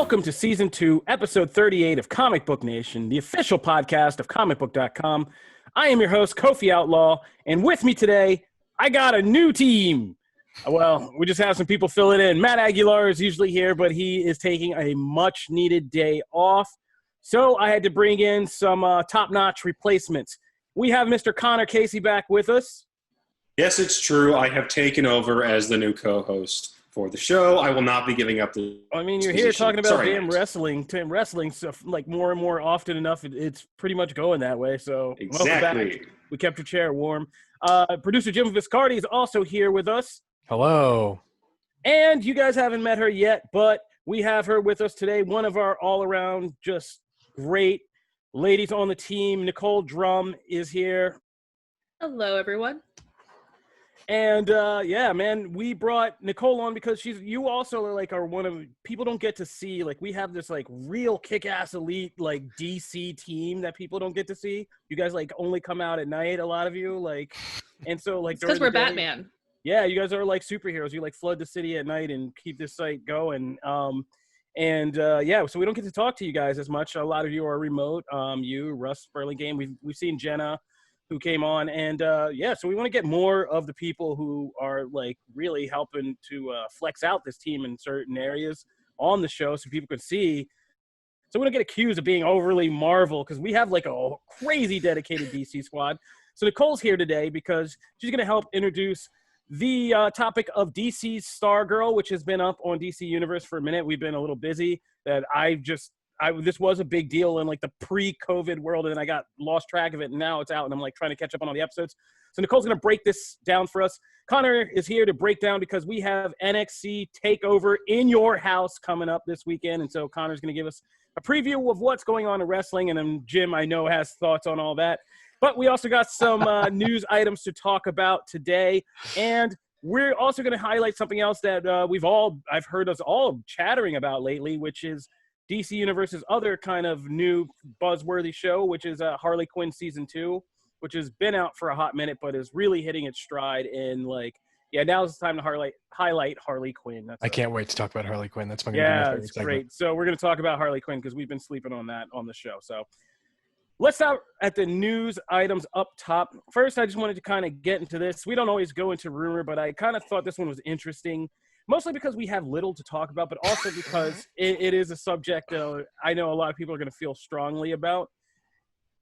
Welcome to Season 2, Episode 38 of Comic Book Nation, the official podcast of Comicbook.com. I am your host, Kofi Outlaw, and with me today, I got a new team. Well, we just have some people fill it in. Matt Aguilar is usually here, but he is taking a much-needed day off, so I had to bring in some top-notch replacements. We have Mr. Connor Casey back with us. Yes, it's true. I have taken over as the new co-host for the show. I will not be giving up the I mean, you're here talking about damn wrestling stuff like more and more often enough. It's pretty much going that way. So exactly. Welcome back. We kept your chair warm. Producer Jim Viscardi is also here with us. Hello. And you guys haven't met her yet, but we have her with us today. One of our all-around just great ladies on the team, Nicole Drum, is here. Hello, everyone. And yeah, man, we brought Nicole on because you also are one of people don't get to see. Like, we have this like real kick-ass elite like DC team that people don't get to see. You guys like only come out at night, a lot of you, like, and so like because we're Batman. Yeah, you guys are like superheroes. You like flood the city at night and keep this site going. Yeah, so we don't get to talk to you guys as much. A lot of you are remote. You, Russ Burlingame, we've seen Jenna, who came on, and yeah, so we want to get more of the people who are like really helping to flex out this team in certain areas on the show so people can see. So we don't get accused of being overly Marvel because we have like a crazy dedicated DC squad. So Nicole's here today because she's going to help introduce the topic of DC's Stargirl, which has been up on DC Universe for a minute. We've been a little busy. This was a big deal in like the pre-COVID world, and then I got lost track of it, and now it's out, and I'm like trying to catch up on all the episodes. So Nicole's going to break this down for us. Connor is here to break down because we have NXT TakeOver in your house coming up this weekend, and so Connor's going to give us a preview of what's going on in wrestling, and then Jim, I know, has thoughts on all that. But we also got some news items to talk about today, and we're also going to highlight something else that I've heard us all chattering about lately, which is DC Universe's other kind of new buzzworthy show, which is Harley Quinn Season 2, which has been out for a hot minute, but is really hitting its stride. And now's the time to highlight Harley Quinn. I can't wait to talk about Harley Quinn. That's my favorite segment. Great. So we're going to talk about Harley Quinn because we've been sleeping on that on the show. So let's start at the news items up top. First, I just wanted to kind of get into this. We don't always go into rumor, but I kind of thought this one was interesting. Mostly because we have little to talk about, but also because it is a subject I know a lot of people are going to feel strongly about.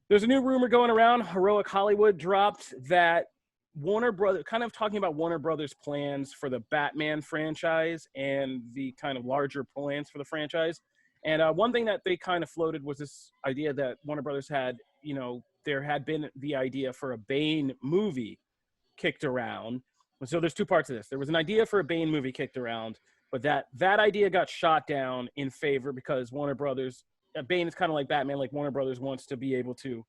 There's a new rumor going around. Heroic Hollywood dropped that Warner Brothers, kind of talking about Warner Brothers' plans for the Batman franchise and the kind of larger plans for the franchise. And one thing that they kind of floated was this idea that Warner Brothers had, there had been the idea for a Bane movie kicked around. So there's two parts of this. There was an idea for a Bane movie kicked around, but that idea got shot down in favor because Warner Brothers, Bane is kind of like Batman, like Warner Brothers wants to be able to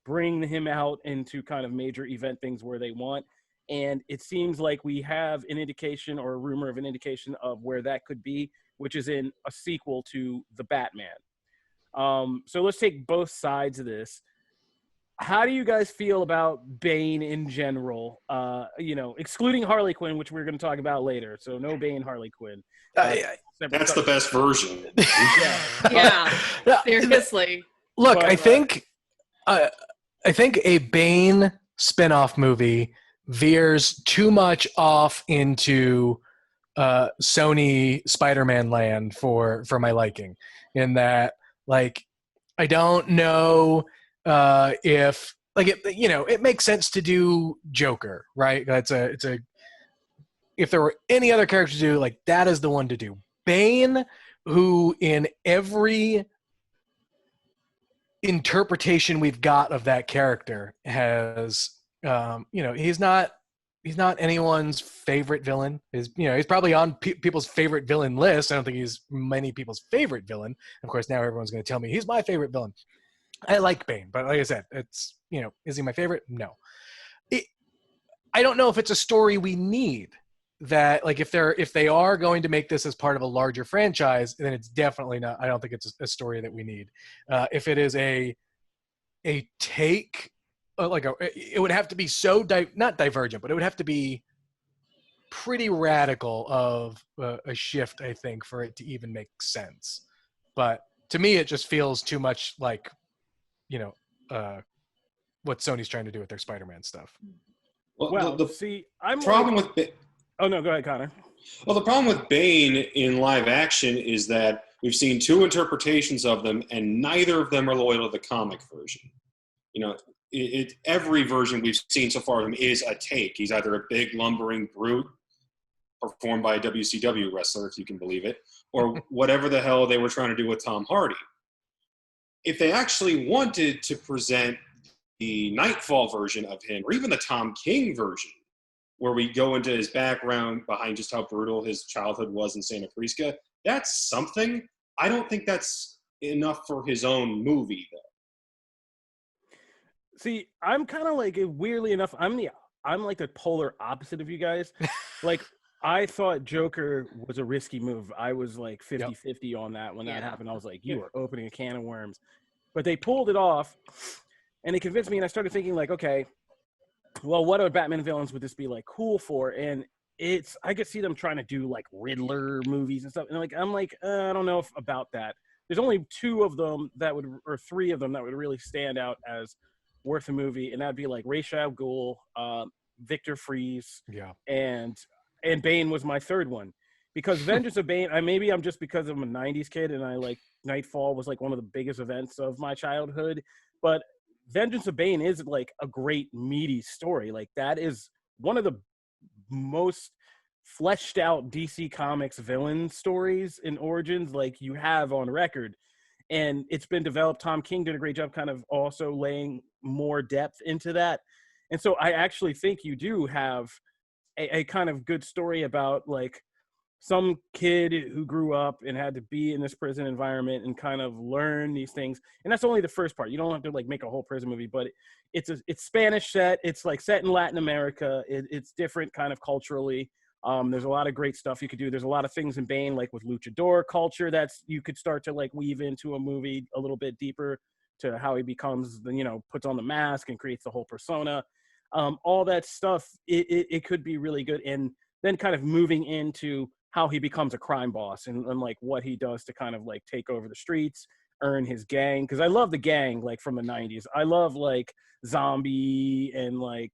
bring him out into kind of major event things where they want. And it seems like we have an indication or a rumor of an indication of where that could be, which is in a sequel to The Batman. So let's take both sides of this. How do you guys feel about Bane in general? Excluding Harley Quinn, which we're going to talk about later. So no Bane, Harley Quinn. That's the best version. Yeah. Seriously. Look, I think a Bane spinoff movie veers too much off into Sony Spider-Man land for my liking. In that, like, I don't know. If it makes sense to do Joker, right? If there were any other character to do, like, that is the one to do. Bane, who in every interpretation we've got of that character has, he's not anyone's favorite villain. He's probably on people's favorite villain list. I don't think he's many people's favorite villain. Of course, now everyone's going to tell me he's my favorite villain. I like Bane, but like I said, it's, is he my favorite? No. I don't know if it's a story we need. That, like, if they are going to make this as part of a larger franchise, then it's definitely not. I don't think it's a story that we need. If it is a take, it would have to be so not divergent, but it would have to be pretty radical of a shift, I think, for it to even make sense. But to me, it just feels too much like, what Sony's trying to do with their Spider-Man stuff. Well, the see, I'm problem like, with oh no, go ahead, Connor. well, the problem with Bane in live action is that we've seen two interpretations of them, and neither of them are loyal to the comic version. You know, every version we've seen so far of him is a take. He's either a big lumbering brute performed by a WCW wrestler, if you can believe it, or whatever the hell they were trying to do with Tom Hardy. If they actually wanted to present the Nightfall version of him, or even the Tom King version, where we go into his background behind just how brutal his childhood was in Santa Prisca, that's something. I don't think that's enough for his own movie, though. See, I'm kind of like, weirdly enough, I'm like the polar opposite of you guys. Like, I thought Joker was a risky move. I was like 50-50 on that when that happened. I was like, you are opening a can of worms. But they pulled it off, and they convinced me, and I started thinking like, okay, well, what other Batman villains would this be like cool for? And I could see them trying to do like Riddler movies and stuff. And I'm like, I don't know about that. There's only two of them or three of them that would really stand out as worth a movie, and that'd be like Ra's al Ghul, Victor Fries, and Bane was my third one, because Vengeance of Bane. Maybe I'm just because I'm a '90s kid and I like Nightfall was like one of the biggest events of my childhood, but Vengeance of Bane is like a great meaty story. Like that is one of the most fleshed out DC Comics villain stories and origins like you have on record. And it's been developed. Tom King did a great job kind of also laying more depth into that. And so I actually think you do have a kind of good story about like some kid who grew up and had to be in this prison environment and kind of learn these things. And that's only the first part. You don't have to like make a whole prison movie, but it's Spanish set. It's like set in Latin America. It's different kind of culturally. There's a lot of great stuff you could do. There's a lot of things in Bane, like with luchador culture, that's you could start to like weave into a movie a little bit deeper to how he becomes, puts on the mask and creates the whole persona. All that stuff, it could be really good. And then kind of moving into how he becomes a crime boss and like what he does to kind of like take over the streets, earn his gang. Cause I love the gang, like from the 90s. I love like Zombie and like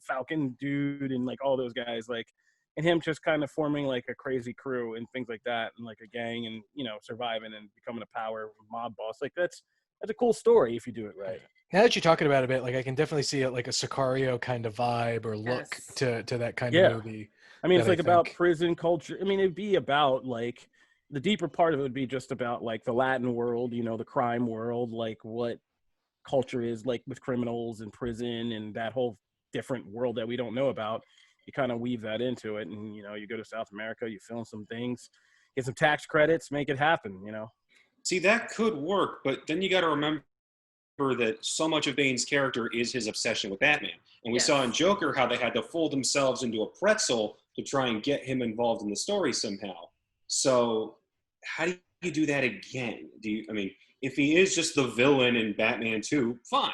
Falcon Dude and like all those guys, like, and him just kind of forming like a crazy crew and things like that, and like a gang, and surviving and becoming a power mob boss. Like that's a cool story if you do it right. Now that you're talking about it a bit, like I can definitely see it like a Sicario kind of vibe or look to that kind of movie. I mean, it's like about prison culture. I mean, it'd be about like the deeper part of it would be just about like the Latin world, the crime world, like what culture is like with criminals and prison and that whole different world that we don't know about. You kind of weave that into it, and you go to South America, you film some things, get some tax credits, make it happen. See, that could work, but then you got to remember that so much of Bane's character is his obsession with Batman, and we saw in Joker how they had to fold themselves into a pretzel to try and get him involved in the story somehow. So, how do you do that again? If he is just the villain in Batman 2, fine.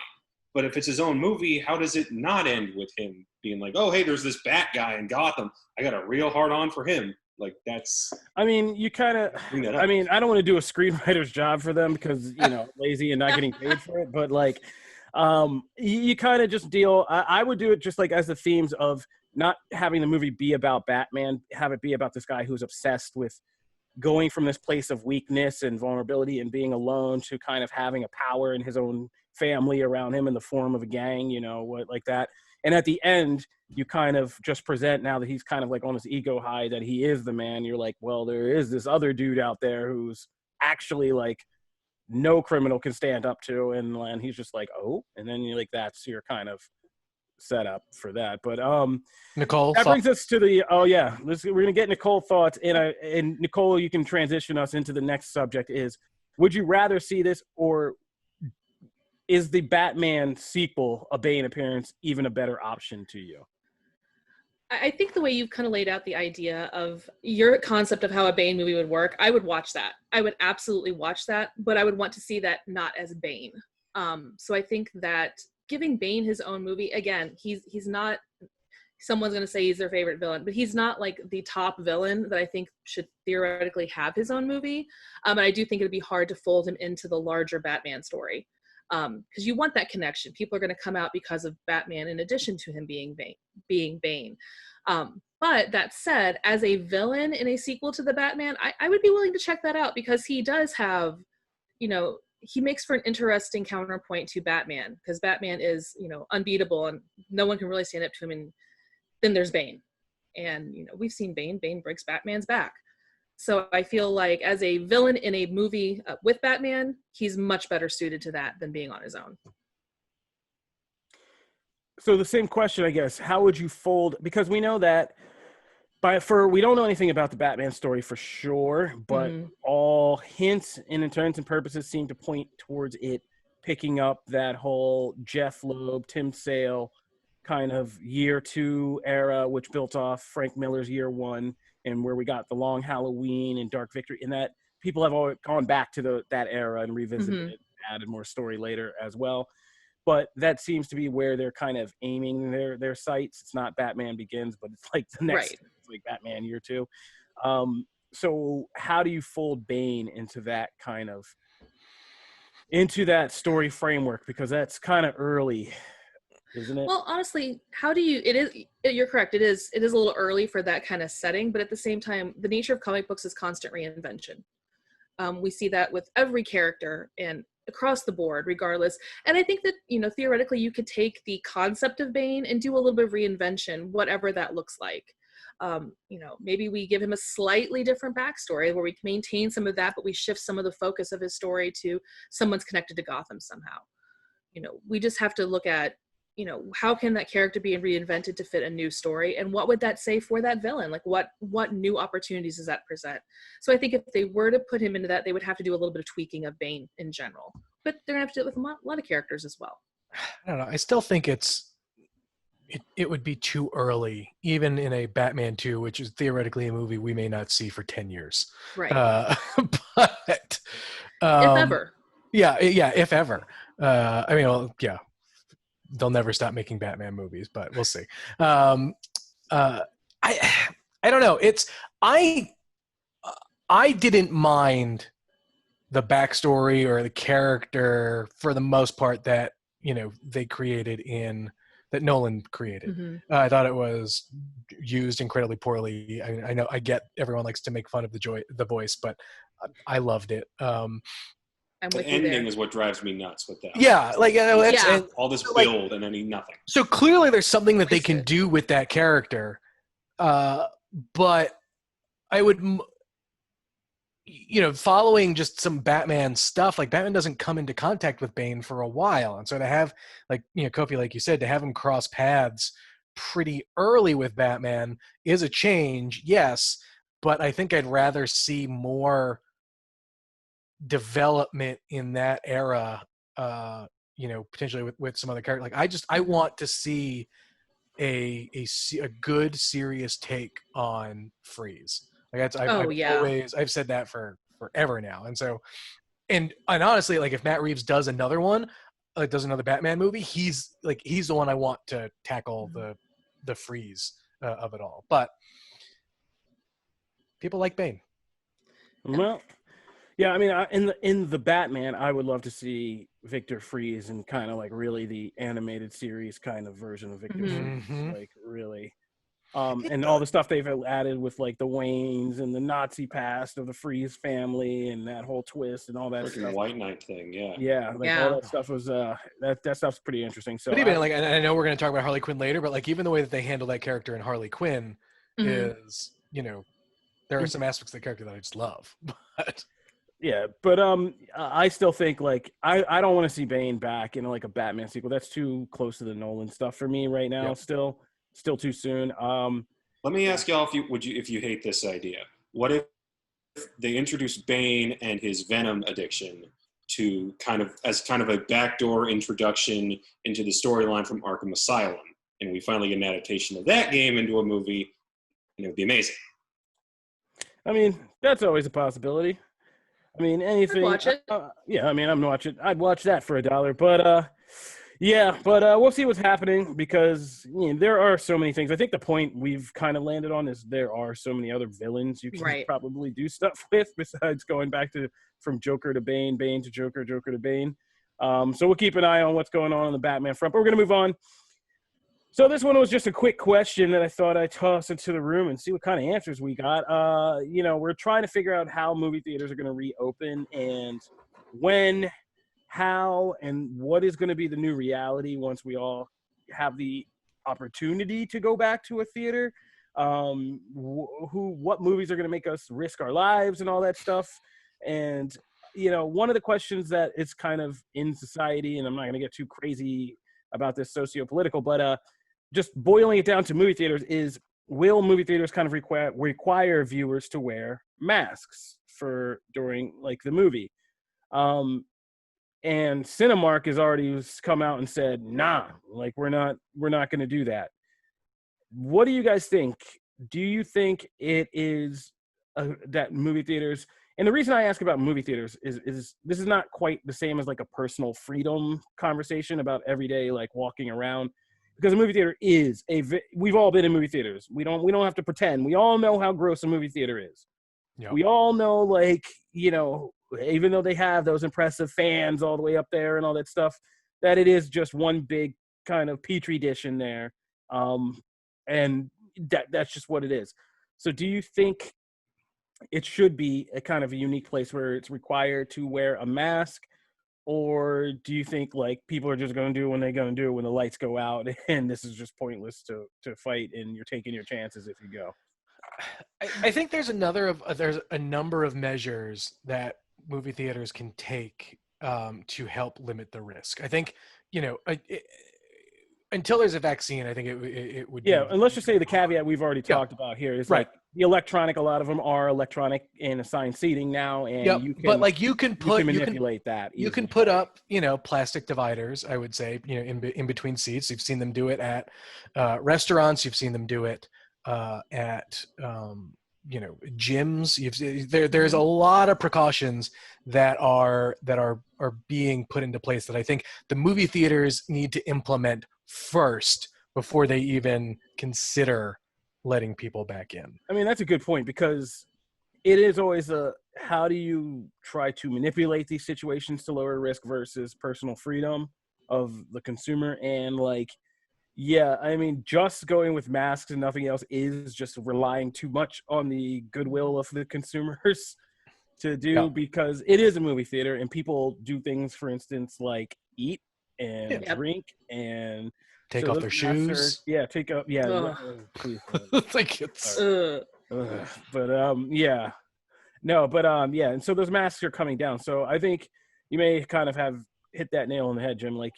But if it's his own movie, how does it not end with him being like, oh, hey, there's this Bat guy in Gotham. I got a real hard on for him. Like, that's... you kind of... I don't want to do a screenwriter's job for them because, lazy and not getting paid for it. But, like, you kind of just deal... I would do it just, like, as the themes of not having the movie be about Batman, have it be about this guy who's obsessed with going from this place of weakness and vulnerability and being alone to kind of having a power in his own family around him in the form of a gang, like that. And at the end, you kind of just present, now that he's kind of like on his ego high that he is the man, you're like, well, there is this other dude out there who's actually like no criminal can stand up to, and he's just like, oh, and then you're like, that's your kind of setup for that. But Nicole, that brings us to the we're gonna get Nicole thoughts, and Nicole, you can transition us into the next subject. Is would you rather see this, or is the Batman sequel, a Bane appearance, even a better option to you? I think the way you've kind of laid out the idea of your concept of how a Bane movie would work, I would watch that. I would absolutely watch that, but I would want to see that not as Bane. So I think that giving Bane his own movie, again, he's not someone's going to say he's their favorite villain, but he's not like the top villain that I think should theoretically have his own movie. And I do think it'd be hard to fold him into the larger Batman story, because you want that connection. People are going to come out because of Batman in addition to him being Bane. But that said, as a villain in a sequel to the Batman, I would be willing to check that out, because he does have, he makes for an interesting counterpoint to Batman, because Batman is, unbeatable and no one can really stand up to him. And then there's Bane. And, we've seen Bane. Bane breaks Batman's back. So I feel like as a villain in a movie with Batman, he's much better suited to that than being on his own. So the same question, I guess, how would you fold, because we know that we don't know anything about the Batman story for sure, but all hints and intents and purposes seem to point towards it picking up that whole Jeff Loeb, Tim Sale kind of year 2 era, which built off Frank Miller's year 1, and where we got the Long Halloween and Dark Victory, and that people have all gone back to that era and revisited it, added more story later as well. But that seems to be where they're kind of aiming their sights. It's not Batman Begins, but it's like the next, it's like Batman year 2. So how do you fold Bane into that story framework? Because that's kind of early, isn't it? Well, honestly, you're correct. It is a little early for that kind of setting, but at the same time, the nature of comic books is constant reinvention. We see that with every character and across the board, regardless. And I think that, theoretically, you could take the concept of Bane and do a little bit of reinvention, whatever that looks like. Maybe we give him a slightly different backstory where we can maintain some of that, but we shift some of the focus of his story to someone's connected to Gotham somehow. We just have to look at, how can that character be reinvented to fit a new story? And what would that say for that villain? Like what new opportunities does that present? So I think if they were to put him into that, they would have to do a little bit of tweaking of Bane in general, but they're gonna have to do it with a lot of characters as well. I don't know. I still think it would be too early, even in a Batman 2, which is theoretically a movie we may not see for 10 years. Right. But if ever. Yeah, if ever. They'll never stop making Batman movies, but we'll see. I don't know. I didn't mind the backstory or the character for the most part that they created that Nolan created. I thought it was used incredibly poorly. I know I get everyone likes to make fun of the voice, but I loved it. The ending is what drives me nuts with that. Yeah, and all this build and then nothing. So clearly, there's something that they can do with that character, but I would, following just some Batman stuff. Like Batman doesn't come into contact with Bane for a while, and so to have, Kofi, like you said, to have him cross paths pretty early with Batman is a change, yes, but I think I'd rather see more development in that era, potentially with some other character. Like I want to see a good serious take on Freeze. Like I've said that for forever now, and honestly, like if Matt Reeves does another one, does another Batman movie, he's the one I want to tackle the Freeze of it all. But people like Bane. Well. Yeah, I mean, in the Batman, I would love to see Victor Freeze and kind of like really the animated series kind of version of Victor Freeze, like really, and all the stuff they've added with like the Waynes and the Nazi past of the Freeze family and that whole twist and all that stuff. White Knight thing, all that stuff was that stuff's pretty interesting. So, but even I know we're going to talk about Harley Quinn later, but like even the way that they handle that character in Harley Quinn is, there are some aspects of the character that I just love, but. Yeah, but I still think like I don't want to see Bane back in like a Batman sequel. That's too close to the Nolan stuff for me right now. Yep. Still too soon. Let me ask y'all if you hate this idea. What if they introduced Bane and his Venom addiction to kind of a backdoor introduction into the storyline from Arkham Asylum, and we finally get an adaptation of that game into a movie, and it would be amazing. I mean, that's always a possibility. I mean, anything. I'd watch it. I'd watch that for $1. But Yeah, but we'll see what's happening because there are so many things. I think the point we've kind of landed on is there are so many other villains you can Right. probably do stuff with besides going back to from Joker to Bane, Bane to Joker, Joker to Bane. So we'll keep an eye on what's going on the Batman front. But we're going to move on. So this one was just a quick question that I thought I'd toss into the room and see what kind of answers we got. We're trying to figure out how movie theaters are going to reopen and when, how, and what is going to be the new reality once we all have the opportunity to go back to a theater. What movies are going to make us risk our lives and all that stuff. And, one of the questions that is kind of in society, and I'm not going to get too crazy about this socio-political, but just boiling it down to movie theaters is, will movie theaters kind of require viewers to wear masks during like the movie? And Cinemark has already come out and said, nah, like we're not going to do that. What do you guys think? Do you think it is that movie theaters, and the reason I ask about movie theaters is this is not quite the same as like a personal freedom conversation about every day, like walking around, because a movie theater is we've all been in movie theaters. We don't have to pretend. We all know how gross a movie theater is. Yep. We all know, like, even though they have those impressive fans all the way up there and all that stuff, that it is just one big kind of petri dish in there. And that's just what it is. So do you think it should be a kind of a unique place where it's required to wear a mask? Or do you think like people are just going to do when they're going to do when the lights go out and this is just pointless to fight and you're taking your chances if you go? I think there's a number of measures that movie theaters can take to help limit the risk. I think, until there's a vaccine, I think it would. Yeah, and let's just say the caveat we've already talked about here is like the electronic. A lot of them are electronic and assigned seating now, and you can manipulate that. You can put up plastic dividers. I would say in between seats. You've seen them do it at restaurants. You've seen them do it at gyms. There's a lot of precautions that are being put into place that I think the movie theaters need to implement first before they even consider letting people back in. I mean, that's a good point, because it is always how do you try to manipulate these situations to lower risk versus personal freedom of the consumer. And like, yeah, I mean, just going with masks and nothing else is just relying too much on the goodwill of the consumers to do, because it is a movie theater and people do things, for instance, like eat and drink and take off their shoes. Take up. Yeah. Please. Like it's. And so those masks are coming down. So I think you may kind of have hit that nail on the head, Jim. Like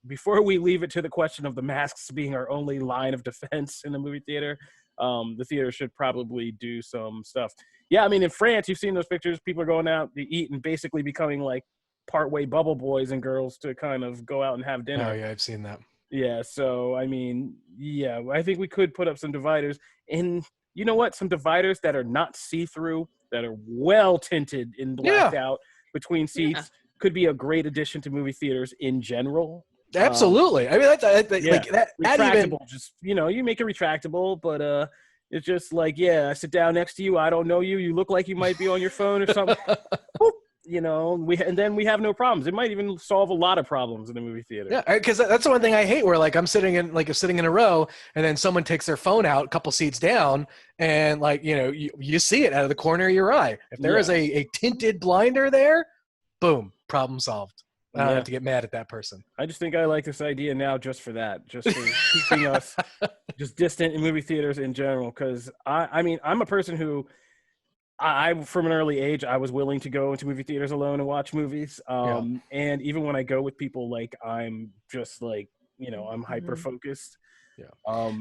before we leave it to the question of the masks being our only line of defense in the movie theater, the theater should probably do some stuff. Yeah, I mean, in France, you've seen those pictures. People are going out to eat and basically becoming like partway bubble boys and girls to kind of go out and have dinner. Oh yeah, I've seen that. Yeah, so I mean, yeah, I think we could put up some dividers, and you know what? Some dividers that are not see-through, that are well tinted and blacked out between seats could be a great addition to movie theaters in general. Absolutely. I mean, like that. Retractable. Just you make it retractable, but it's just like, I sit down next to you. I don't know you. You look like you might be on your phone or something. And then we have no problems. It might even solve a lot of problems in the movie theater. Yeah, because that's the one thing I hate, where like I'm sitting in a row, and then someone takes their phone out a couple seats down, and like you see it out of the corner of your eye. If there is a tinted blinder there, boom, problem solved. I don't have to get mad at that person. I just think I like this idea now just for that, just for keeping us just distant in movie theaters in general. Because I mean, I'm a person who. I from an early age, I was willing to go into movie theaters alone and watch movies. And even when I go with people, like I'm just like, I'm hyper focused. Yeah.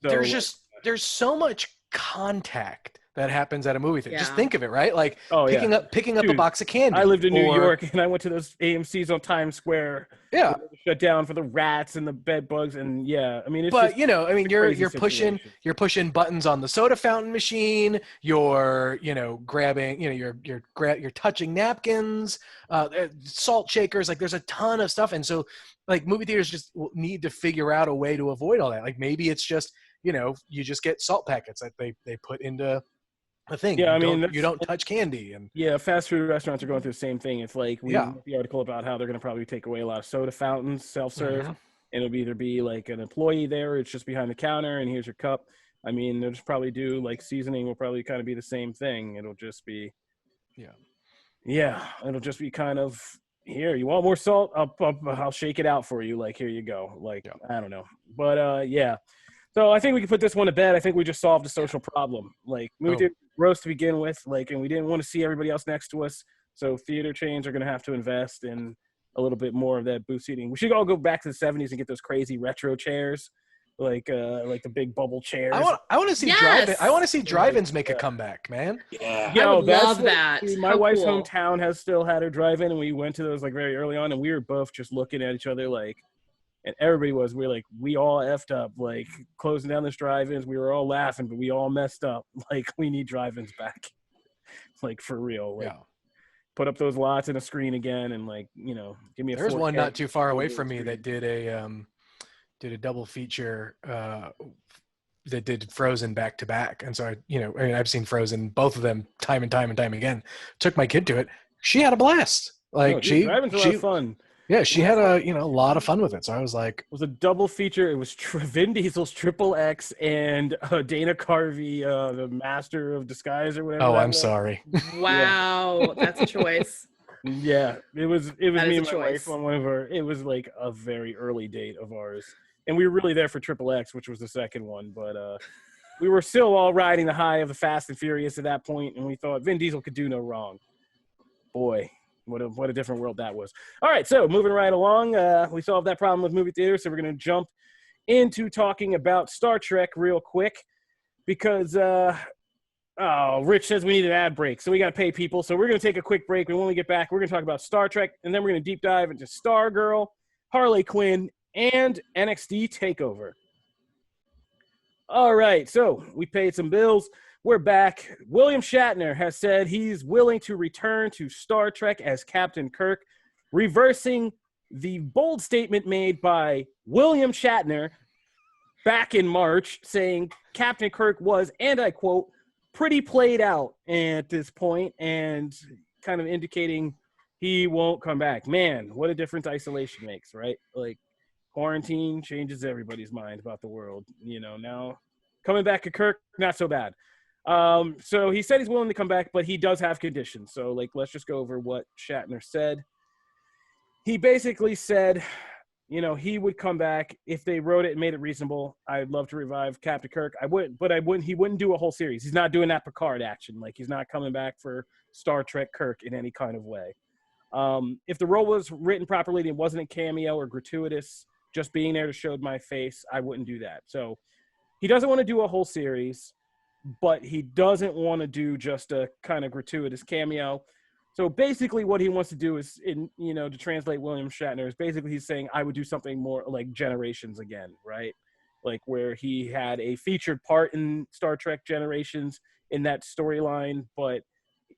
There's so much contact that happens at a movie theater. Just Yeah. think of it, right? Like Oh, picking yeah. up a Dude, box of candy. I lived in New or- York, and I went to those AMC's on Times Square. Yeah. where they were shut down for the rats and the bed bugs, and yeah, I mean, it's But just, you know, I mean, it's a crazy you're pushing buttons on the soda fountain machine. You're grabbing, you're touching napkins, salt shakers. Like there's a ton of stuff, and so like movie theaters just need to figure out a way to avoid all that. Like maybe it's just you just get salt packets that they put into a thing. Yeah, I mean, you don't touch candy, and yeah, fast food restaurants are going through the same thing. It's like we Yeah. read the article about how they're going to probably take away a lot of soda fountains, self-serve, Mhm. and it'll either be like an employee there, or it's just behind the counter, and here's your cup. I mean, they'll just probably do like seasoning will probably kind of be the same thing. It'll just be, yeah, it'll just be kind of here. You want more salt? I'll shake it out for you. Like here you go. Like I don't know, but yeah. So I think we can put this one to bed. I think we just solved a social problem. Like movie theater gross to begin with, like, and we didn't want to see everybody else next to us. So theater chains are going to have to invest in a little bit more of that booth seating. We should all go back to the '70s and get those crazy retro chairs, like the big bubble chairs. I want to see Yes! I want to see drive-ins make a comeback, man. Yeah. I would that's love what- that. dude, my How wife's cool. hometown has still had her drive-in, and we went to those like very early on, and we were both just looking at each other like. And everybody was, we all effed up, like closing down this drive-ins. We were all laughing, but we all messed up. Like we need drive-ins back, like for real. Like, put up those lots and a screen again, and like give me a. There's 4K one not too far away from me screen. that did a double feature that did Frozen back to back, and so I've seen Frozen, both of them, time and time and time again. Took my kid to it. She had a blast. Like driving's a lot of fun. Yeah, she had a lot of fun with it. So I was like, it was a double feature. It was Vin Diesel's Triple X and Dana Carvey, the Master of Disguise or whatever. Oh, I'm sorry. Wow, that's a choice. Yeah, it was That me is and a my wife choice. on one of our. It was like a very early date of ours, and we were really there for Triple X, which was the second one. But we were still all riding the high of the Fast and Furious at that point, and we thought Vin Diesel could do no wrong. Boy. What a different world that was. All right, so moving right along, we solved that problem with movie theaters, so we're going to jump into talking about Star Trek real quick because, Rich says we need an ad break, so we got to pay people. So we're going to take a quick break, and when we get back, we're going to talk about Star Trek, and then we're going to deep dive into Stargirl, Harley Quinn, and NXT TakeOver. All right, so we paid some bills. We're back. William Shatner has said he's willing to return to Star Trek as Captain Kirk, reversing the bold statement made by William Shatner back in March, saying Captain Kirk was, and I quote, pretty played out at this point, and kind of indicating he won't come back. Man, what a difference isolation makes, right? Like, quarantine changes everybody's mind about the world. Now coming back to Kirk, not so bad. So he said he's willing to come back, but he does have conditions. So let's just go over what Shatner said. He basically said, he would come back if they wrote it and made it reasonable. I'd love to revive Captain Kirk. I wouldn't. He wouldn't do a whole series. He's not doing that Picard action. Like he's not coming back for Star Trek Kirk in any kind of way. If the role was written properly and it wasn't a cameo or gratuitous, just being there to show my face, I wouldn't do that. So he doesn't want to do a whole series. But he doesn't want to do just a kind of gratuitous cameo. So basically what he wants to do is, to translate William Shatner, is basically he's saying, I would do something more like Generations again, right? Like where he had a featured part in Star Trek Generations in that storyline, but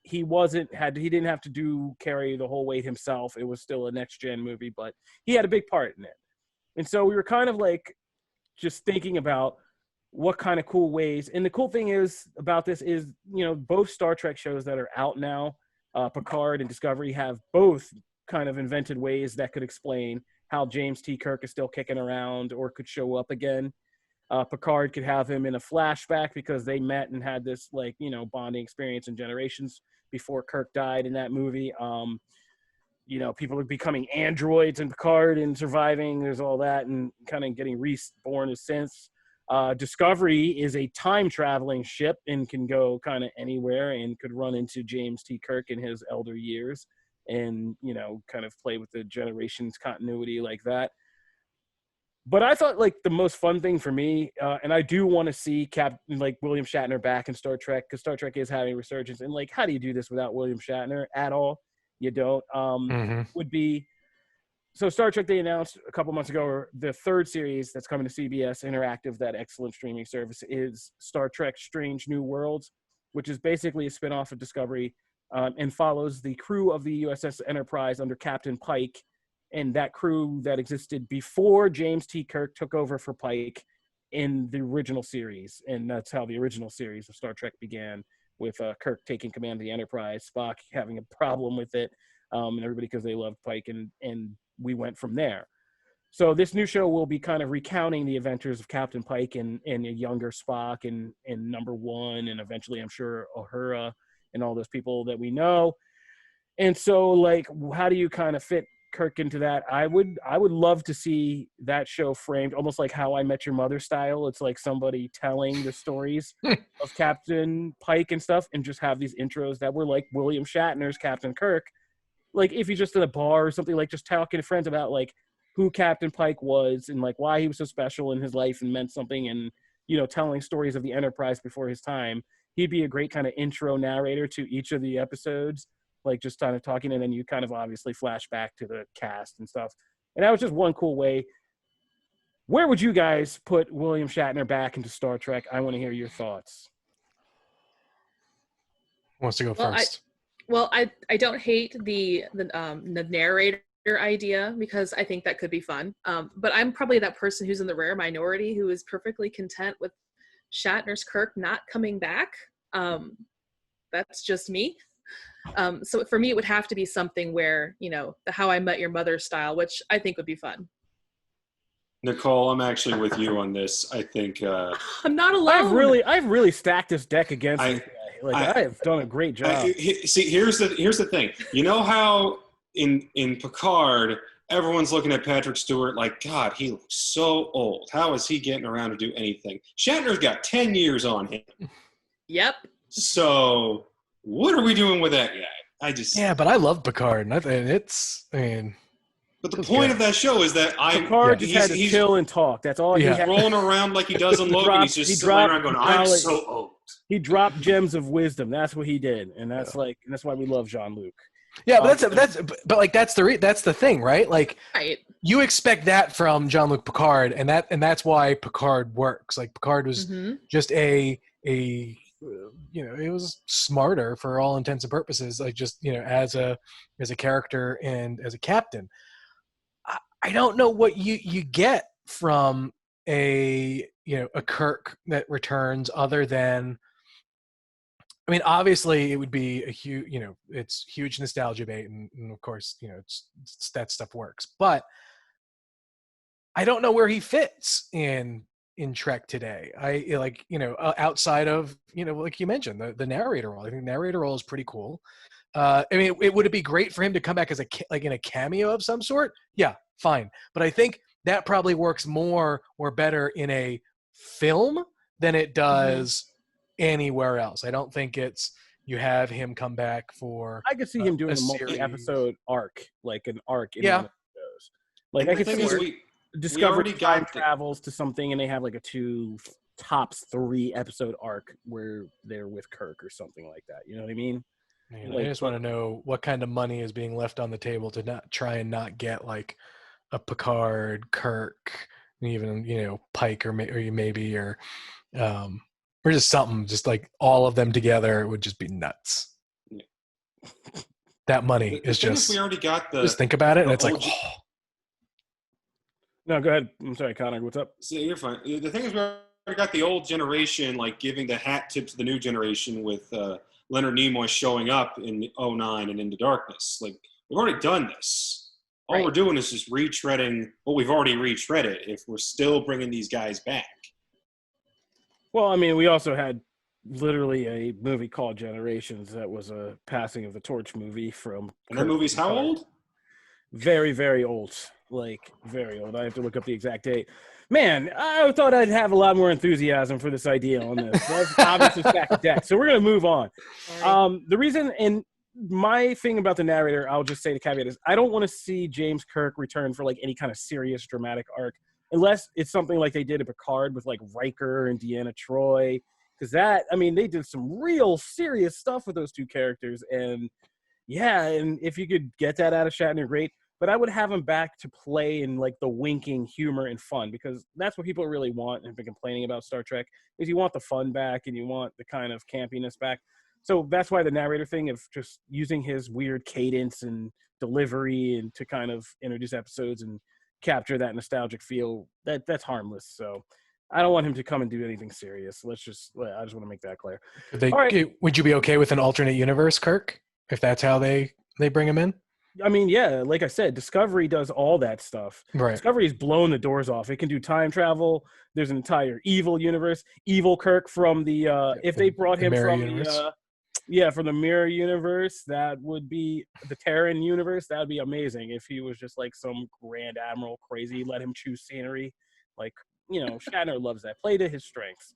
he didn't have to carry the whole weight himself. It was still a next-gen movie, but he had a big part in it. And so we were kind of like just thinking about what kind of cool ways. And the cool thing is about this is, both Star Trek shows that are out now, Picard and Discovery, have both kind of invented ways that could explain how James T. Kirk is still kicking around or could show up again. Picard could have him in a flashback because they met and had this bonding experience in Generations before Kirk died in that movie. People are becoming androids in Picard and surviving. There's all that and kind of getting reborn as since. Discovery is a time-traveling ship and can go kind of anywhere and could run into James T. Kirk in his elder years and, kind of play with the Generations continuity like that. But I thought like the most fun thing for me, and I do want to see William Shatner back in Star Trek, because Star Trek is having a resurgence. And like, how do you do this without William Shatner at all? You don't. Would be so Star Trek. They announced a couple months ago the third series that's coming to CBS Interactive, that excellent streaming service, is Star Trek: Strange New Worlds, which is basically a spinoff of Discovery, and follows the crew of the USS Enterprise under Captain Pike. And that crew that existed before James T. Kirk took over for Pike in the original series. And that's how the original series of Star Trek began, with Kirk taking command of the Enterprise, Spock having a problem with it, and everybody, because they loved Pike, and we went from there. So this new show will be kind of recounting the adventures of Captain Pike and a younger Spock and Number One, and eventually, I'm sure, Uhura and all those people that we know. And so, like, how do you kind of fit Kirk into that? I would love to see that show framed almost like How I Met Your Mother style. It's like somebody telling the stories of Captain Pike and stuff, and just have these intros that were like William Shatner's Captain Kirk. Like if he's just in a bar or something, like just talking to friends about like who Captain Pike was and like why he was so special in his life and meant something, and telling stories of the Enterprise before his time. He'd be a great kind of intro narrator to each of the episodes, like just kind of talking, and then you kind of obviously flash back to the cast and stuff. And that was just one cool way. Where would you guys put William Shatner back into Star Trek? I want to hear your thoughts. Who wants to go first? I don't hate the narrator idea, because I think that could be fun. But I'm probably that person who's in the rare minority who is perfectly content with Shatner's Kirk not coming back. That's just me. So for me, it would have to be something where, the How I Met Your Mother style, which I think would be fun. Nicole, I'm actually with you on this. I think I'm not alone. I've really stacked this deck against this guy. I have done a great job. See, here's the thing. You know how in Picard, everyone's looking at Patrick Stewart like, God, he looks so old. How is he getting around to do anything? Shatner's got 10 years on him. Yep. So what are we doing with that guy? But I love Picard, and But the point of that show is that Picard just had to chill and talk. That's all he had. Rolling around like he does in Logan. He's just sitting around going, I'm so old. He dropped gems of wisdom. That's what he did, and that's that's why we love Jean-Luc. Yeah, but that's the thing, right? Like, right. You expect that from Jean-Luc Picard, and that's why Picard works. Like Picard was just it was smarter for all intents and purposes. Like just as a character and as a captain. I don't know what you get from a Kirk that returns, other than, I mean, obviously it would be a huge, it's huge nostalgia bait, and of course, it's that stuff works. But I don't know where he fits in Trek today. Outside of, like you mentioned, the narrator role. I think the narrator role is pretty cool. I mean, would it be great for him to come back as in a cameo of some sort? Yeah, fine. But I think that probably works more or better in a film than it does anywhere else. I don't think you have him come back for. I could see him doing a multi-episode arc, like an arc. In yeah. One of those. Like I could see Discovery time travels to something, and they have like a 2 tops 3 episode arc where they're with Kirk or something like that. You know what I mean? I just want to know what kind of money is being left on the table to not try and not get like a Picard, Kirk, even Pike or just something, just like all of them together. It would just be nuts. Yeah. That money is just. We already got just think about it, and it's like. Oh. No, go ahead. I'm sorry, Connor. What's up? So you're fine. The thing is, we already got the old generation like giving the hat tip to the new generation with Leonard Nimoy showing up in 09 and Into Darkness. Like, we've already done this. All we're doing is just retreading what we've already retreaded if we're still bringing these guys back. Well, I mean, we also had literally a movie called Generations that was a passing of the torch movie from. And that movie's how old? Very, very old. Like, very old. I have to look up the exact date. Man, I thought I'd have a lot more enthusiasm for this idea on this. That's obviously stacked deck. So we're going to move on. The reason, and my thing about the narrator, I'll just say the caveat is I don't want to see James Kirk return for like any kind of serious dramatic arc unless it's something like they did at Picard with like Riker and Deanna Troi, because that, I mean, they did some real serious stuff with those two characters, and yeah, and if you could get that out of Shatner, great. But I would have him back to play in like the winking humor and fun, because that's what people really want and have been complaining about Star Trek, is you want the fun back and you want the kind of campiness back. So that's why the narrator thing of just using his weird cadence and delivery and to kind of introduce episodes and capture that nostalgic feel, that's harmless. So I don't want him to come and do anything serious. I just want to make that clear. All right. Would you be okay with an alternate universe, Kirk, if that's how they bring him in? I mean, yeah, like I said, Discovery does all that stuff. Right. Discovery's blown the doors off. It can do time travel. There's an entire evil universe. Evil Kirk from the if they brought him from universe. From the Mirror universe, that would be the Terran universe. That would be amazing if he was just like some Grand Admiral crazy. Let him choose scenery. Like, Shatner loves that. Play to his strengths.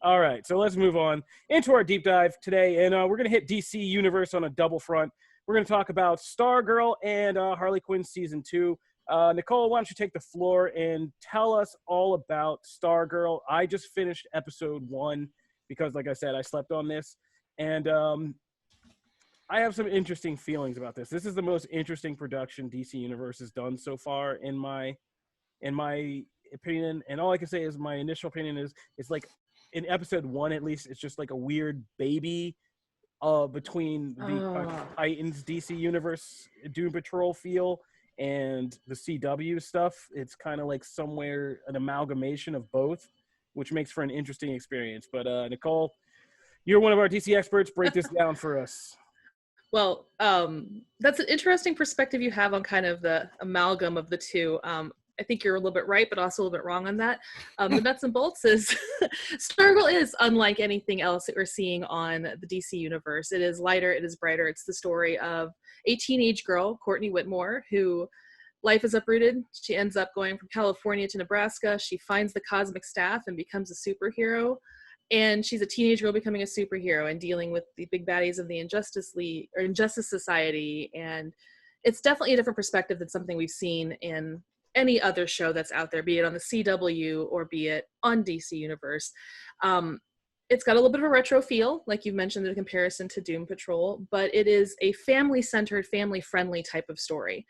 All right, so let's move on into our deep dive today, and we're going to hit DC Universe on a double front. We're going to talk about Stargirl and Harley Quinn Season 2. Nicole, why don't you take the floor and tell us all about Stargirl? I just finished episode 1 because, like I said, I slept on this. And I have some interesting feelings about this. This is the most interesting production DC Universe has done so far, in my opinion. And all I can say is my initial opinion is it's like in episode 1, at least, it's just like a weird baby between the Titans DC Universe Doom Patrol feel and the CW stuff. It's kind of like somewhere an amalgamation of both, which makes for an interesting experience. But Nicole, you're one of our DC experts. Break this down for us. Well, that's an interesting perspective you have on kind of the amalgam of the two. I think you're a little bit right, but also a little bit wrong on that. The nuts and bolts is Stargirl is unlike anything else that we're seeing on the DC universe. It is lighter, it is brighter. It's the story of a teenage girl, Courtney Whitmore, who life is uprooted. She ends up going from California to Nebraska. She finds the cosmic staff and becomes a superhero. And she's a teenage girl becoming a superhero and dealing with the big baddies of the Injustice League or Injustice Society. And it's definitely a different perspective than something we've seen in any other show that's out there, be it on the CW or be it on DC Universe. It's got a little bit of a retro feel, like you've mentioned, in comparison to Doom Patrol, but it is a family-centered, family-friendly type of story.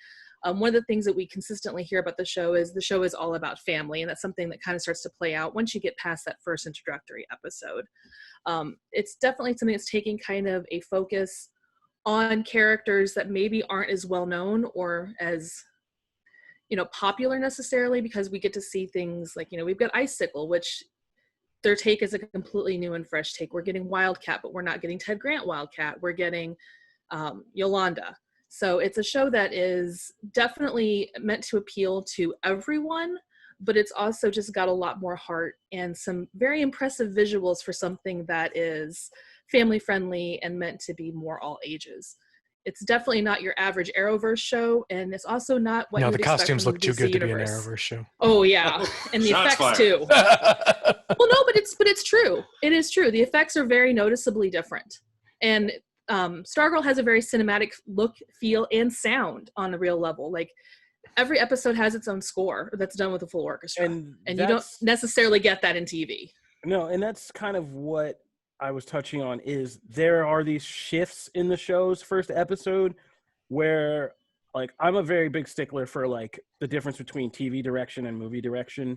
One of the things that we consistently hear about the show is all about family, and that's something that kind of starts to play out once you get past that first introductory episode. It's definitely something that's taking kind of a focus on characters that maybe aren't as well known or as popular necessarily, because we get to see things like, we've got Icicle, which their take is a completely new and fresh take. We're getting Wildcat, but we're not getting Ted Grant Wildcat. We're getting Yolanda. So it's a show that is definitely meant to appeal to everyone, but it's also just got a lot more heart and some very impressive visuals for something that is family friendly and meant to be more all ages. It's definitely not your average Arrowverse show, and it's also not what you would expect from the DC universe. No, the costumes look too good to be an Arrowverse show. Oh yeah, and the effects too. Well, no, but it's true. It is true. The effects are very noticeably different, and Stargirl has a very cinematic look, feel, and sound on the real level. Like every episode has its own score that's done with a full orchestra, and you don't necessarily get that in TV. No, and that's kind of what I was touching on, is there are these shifts in the show's first episode where, like, I'm a very big stickler for like the difference between TV direction and movie direction.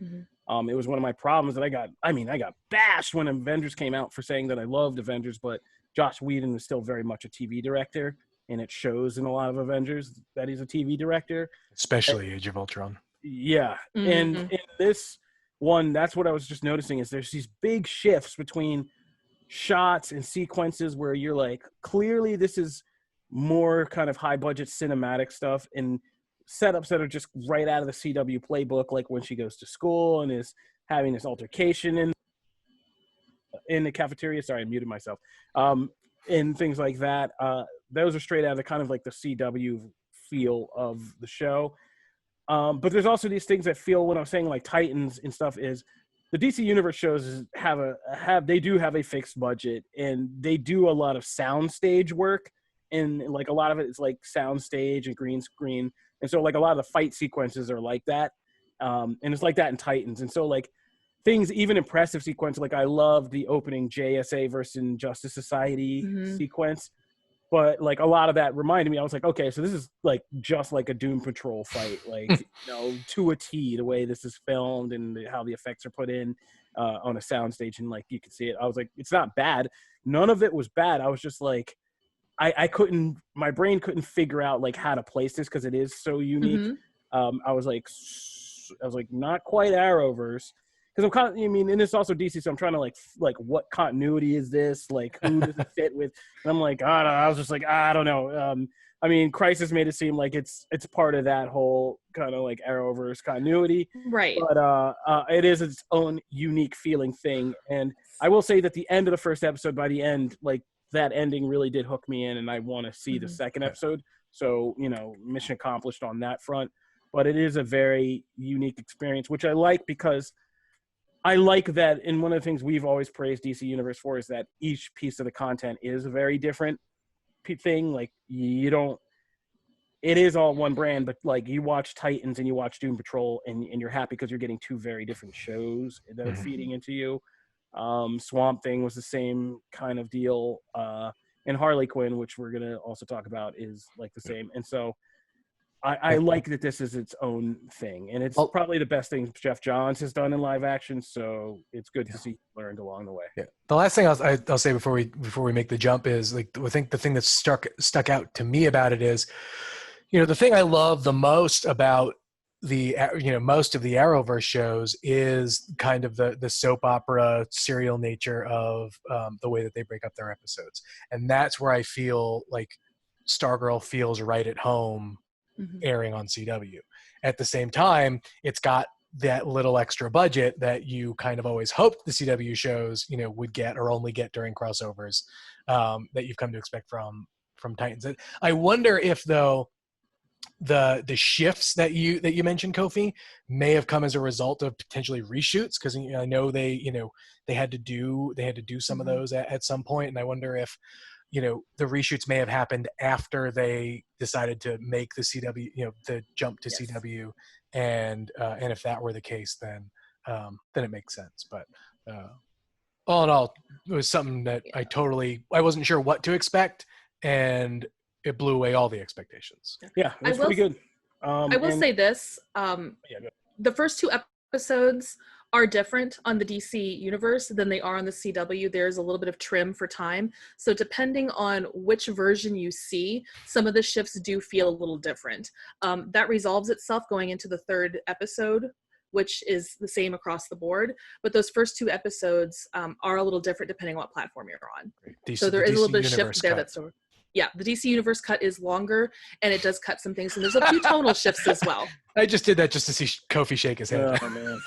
Mm-hmm. It was one of my problems that I got bashed when Avengers came out for saying that I loved Avengers, but Joss Whedon is still very much a TV director, and it shows in a lot of Avengers that he's a TV director. Especially Age of Ultron. Yeah. Mm-hmm. And in this one, that's what I was just noticing, is there's these big shifts between shots and sequences where you're like, clearly this is more kind of high budget cinematic stuff, and setups that are just right out of the CW playbook, like when she goes to school and is having this altercation in the cafeteria. Sorry, I muted myself. And things like that. Those are straight out of the kind of like the CW feel of the show. But there's also these things that feel, when I'm saying like Titans and stuff, is the DC Universe shows have a fixed budget, and they do a lot of soundstage work, and like a lot of it is like soundstage and green screen, and so like a lot of the fight sequences are like that. And it's like that in Titans. And so like things, even impressive sequence, like I love the opening JSA versus Justice Society sequence. But like a lot of that reminded me, I was like, okay, so this is like just like a Doom Patrol fight, like to a T, the way this is filmed and how the effects are put in on a soundstage, and like you could see it. I was like, it's not bad. None of it was bad. I was just like, I couldn't, my brain couldn't figure out like how to place this because it is so unique. I was like, not quite Arrowverse. Because I'm kind of, I mean, and it's also DC, so I'm trying to like what continuity is this? Like, who does it fit with? And I'm like, I don't know. I was just like, I don't know. I mean, Crisis made it seem like it's part of that whole kind of like Arrowverse continuity, right? But it is its own unique feeling thing. And I will say that the end of the first episode, by the end, like that ending really did hook me in, and I want to see the second episode. So mission accomplished on that front. But it is a very unique experience, which I like because I like that, and one of the things we've always praised DC Universe for is that each piece of the content is a very different thing. Like it is all one brand, but like you watch Titans and you watch Doom Patrol and you're happy because you're getting two very different shows that are feeding into you. Swamp Thing was the same kind of deal. And Harley Quinn, which we're going to also talk about, is like the same. And so I like that this is its own thing, and it's probably the best thing Jeff Johns has done in live action. So it's good to see learned along the way. Yeah. The last thing I'll say before we make the jump is like I think the thing that stuck out to me about it is, the thing I love the most about the most of the Arrowverse shows is kind of the soap opera serial nature of the way that they break up their episodes, and that's where I feel like Stargirl feels right at home airing on CW. At the same time, it's got that little extra budget that you kind of always hoped the CW shows, would get or only get during crossovers that you've come to expect from Titans. I wonder if though the shifts that you mentioned, Kofi, may have come as a result of potentially reshoots, because I know they had to do some of those at some point, and I wonder if the reshoots may have happened after they decided to make the CW, the jump to CW, and if that were the case, then it makes sense. But all in all, it was something that I wasn't sure what to expect, and it blew away all the expectations. Yeah, it was pretty good. I will say this: the first two episodes are different on the DC universe than they are on the CW. There's a little bit of trim for time. So depending on which version you see, some of the shifts do feel a little different. That resolves itself going into the third episode, which is the same across the board. But those first two episodes are a little different depending on what platform you're on. So there is a little bit of shift there. The DC Universe cut is longer, and it does cut some things, and there's a few tonal shifts as well. I just did that just to see Kofi shake his head. Oh, man.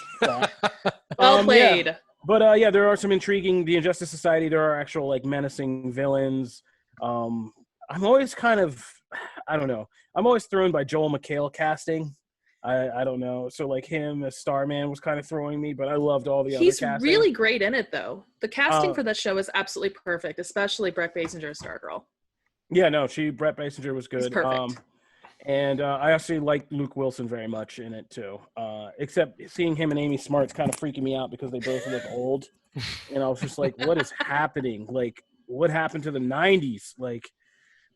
Well played. Yeah. But there are some intriguing. The Injustice Society, there are actual like menacing villains. I'm always kind of, I don't know. I'm always thrown by Joel McHale casting. I don't know. So like him as Starman was kind of throwing me, but I loved all the other casting. He's really great in it, though. The casting for that show is absolutely perfect, especially Brett Basinger as Stargirl. Yeah, no, Brett Basinger was good. He's perfect. And I actually liked Luke Wilson very much in it too. Except seeing him and Amy Smart's kind of freaking me out because they both look old. And I was just like, what is happening? Like, what happened to the 90s? Like,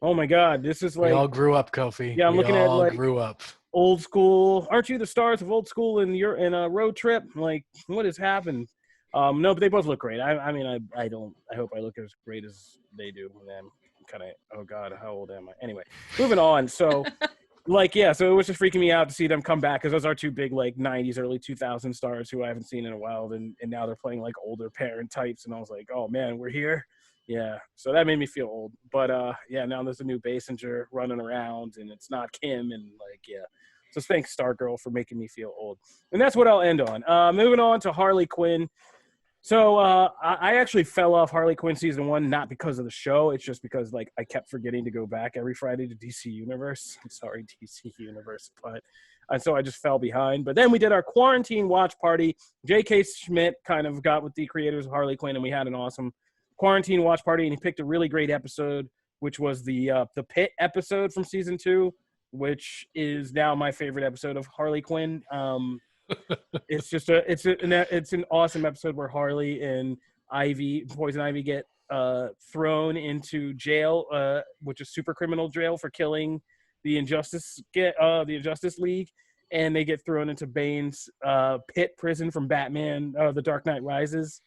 oh my God, this is like... We all grew up, Kofi. Yeah, I'm looking at like... grew up. Old School. Aren't you the stars of Old School in a road trip? Like, what has happened? No, but they both look great. I mean, I hope I look as great as they do. And kind of, oh God, how old am I? Anyway, moving on. So so it was just freaking me out to see them come back, because those are two big like 90s, early 2000 stars who I haven't seen in a while, and now they're playing like older parent types, and I was like, oh man, we're here. Yeah, so that made me feel old. But now there's a new Basinger running around, and it's not Kim, and so thanks Stargirl for making me feel old. And that's what I'll end on. Moving on to Harley Quinn. So I actually fell off Harley Quinn season 1, not because of the show. It's just because like I kept forgetting to go back every Friday to DC Universe. I'm sorry, DC Universe, and so I just fell behind. But then we did our quarantine watch party. J.K. Schmidt kind of got with the creators of Harley Quinn, and we had an awesome quarantine watch party. And he picked a really great episode, which was the Pit episode from season 2, which is now my favorite episode of Harley Quinn. it's just it's an awesome episode where Harley and Poison Ivy get thrown into jail, which is super criminal jail for killing the Injustice League, and they get thrown into Bane's pit prison from Batman, The Dark Knight Rises.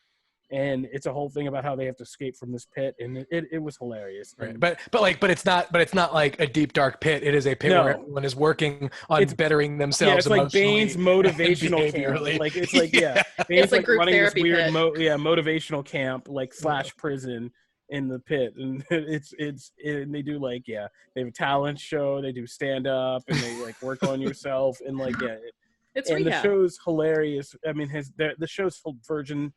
And it's a whole thing about how they have to escape from this pit, and it was hilarious. Right. But it's not like a deep dark pit. It is a pit where everyone is working on bettering themselves. Yeah, it's like Bane's motivational camp. Like it's like Bane's it's like group running this therapy weird pit. motivational camp / prison in the pit, and and they do they have a talent show, they do stand up, and they like work on yourself, and it's and rehab. the show's hilarious. I mean, the show's version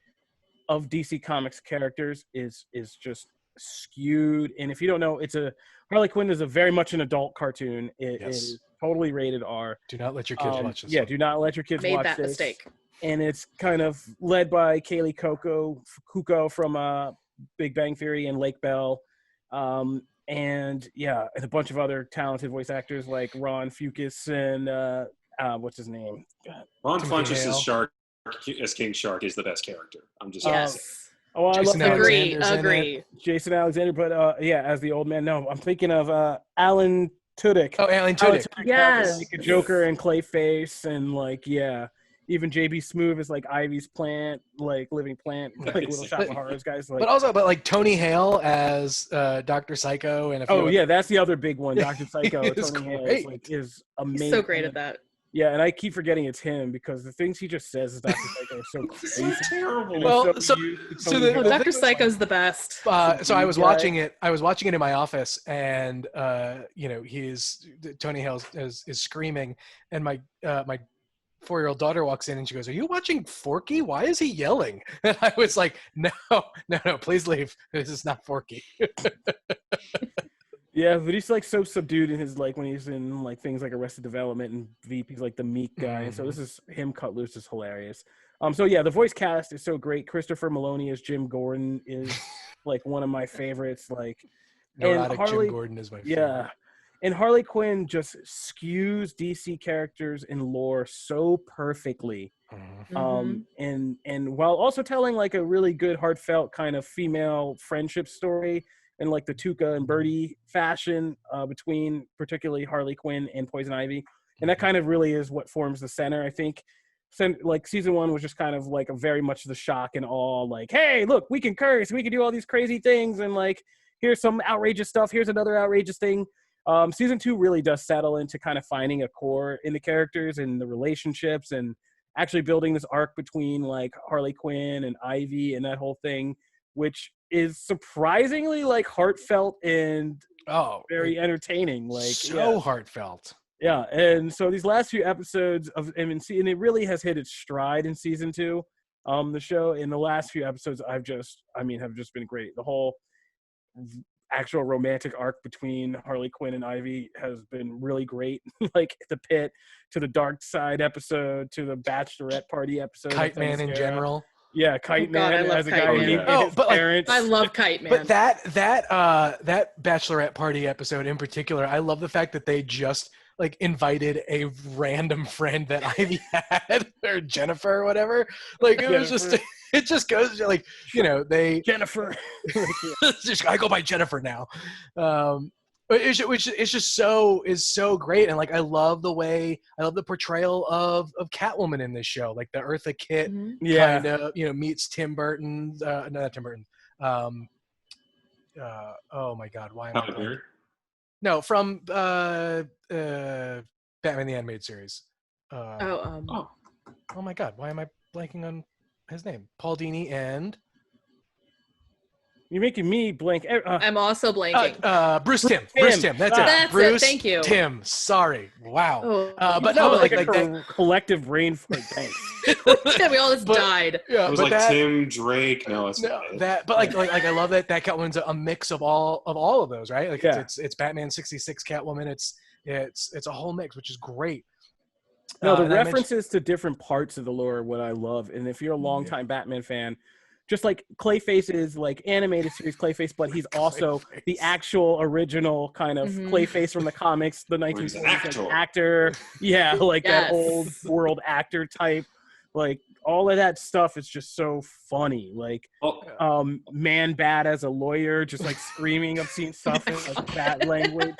of DC Comics characters is just skewed. And if you don't know, Harley Quinn is a very much an adult cartoon. It is totally rated R. Do not let your kids watch this. Yeah, do not let your kids watch this. Made that mistake. And it's kind of led by Kaylee Cuoco from Big Bang Theory and Lake Bell. And a bunch of other talented voice actors like Ron Fucus and what's his name? Ron Funches as King Shark is the best character. I'm just I Jason love Agree. Jason Alexander, but as the old man. No, I'm thinking of Alan Tudyk. Oh, Alan Tudyk. Yes. Like a Joker and Clayface, and even JB Smoove is like Ivy's plant, like living plant, like Little Shop of Horrors guys. But like Tony Hale as Dr. Psycho and that's the other big one, Dr. Psycho. Tony Hale is amazing. He's so great at that. Yeah, and I keep forgetting it's him because the things he just says as Dr. Psycho are so crazy. so terrible. Well, Dr. Psycho's the best. So I was watching it. I was watching it in my office, and Tony Hale is screaming, and my 4-year-old daughter walks in and she goes, "Are you watching Forky? Why is he yelling?" And I was like, "No, please leave. This is not Forky." Yeah, but he's like so subdued in his when he's in things like Arrested Development and Veep, he's like the meek guy. And so this is him cut loose is hilarious. The voice cast is so great. Christopher Maloney as Jim Gordon is one of my favorites. Neurotic Jim Gordon is my favorite. Yeah. And Harley Quinn just skews DC characters and lore so perfectly. And while also telling a really good heartfelt kind of female friendship story in the Tuca and Birdie fashion between particularly Harley Quinn and Poison Ivy. And that kind of really is what forms the center, I think. So, season 1 was just kind of a very much the shock and awe, hey, look, we can curse, we can do all these crazy things, and here's some outrageous stuff, here's another outrageous thing. Season 2 really does settle into kind of finding a core in the characters and the relationships and actually building this arc between Harley Quinn and Ivy and that whole thing, which is surprisingly heartfelt and very entertaining. Heartfelt. Yeah, and so these last few episodes and it really has hit its stride in season 2. The show in the last few episodes have just been great. The whole actual romantic arc between Harley Quinn and Ivy has been really great. The pit to the dark side episode to the bachelorette party episode. Kite Man in general. Yeah, Kite Man as a guy. Parents. I love Kite Man. But that bachelorette party episode in particular, I love the fact that they just invited a random friend that Ivy had, or Jennifer or whatever. It was just, it just goes they Jennifer. I go by Jennifer now. Which is just so great, and I love the portrayal of Catwoman in this show, the Eartha Kitt kind of meets Tim Burton, not Tim Burton. Oh my God, why am I blanking? No, from Batman the Animated Series. Oh my God, why am I blanking on his name? Paul Dini and. You're making me blank. I'm also blanking. Bruce Timm. That's it. That's Bruce it. Thank you. Tim. Sorry. Wow. But no, that collective brain fart. Thanks. We all just died. Yeah, it was Tim Drake. No, it's not. I love that Catwoman's a mix of all of those, right? It's Batman 66 Catwoman. It's a whole mix, which is great. No, the references to different parts of the lore are what I love. And if you're a longtime Batman fan, just like Clayface is like animated series Clayface, but he's also the actual original kind of Clayface from the comics, the Where he's an 1940s like, actor. Yeah, like that old world actor type. Like all of that stuff is just so funny. Like Man Bad as a lawyer, just like screaming obscene stuff in like bad language.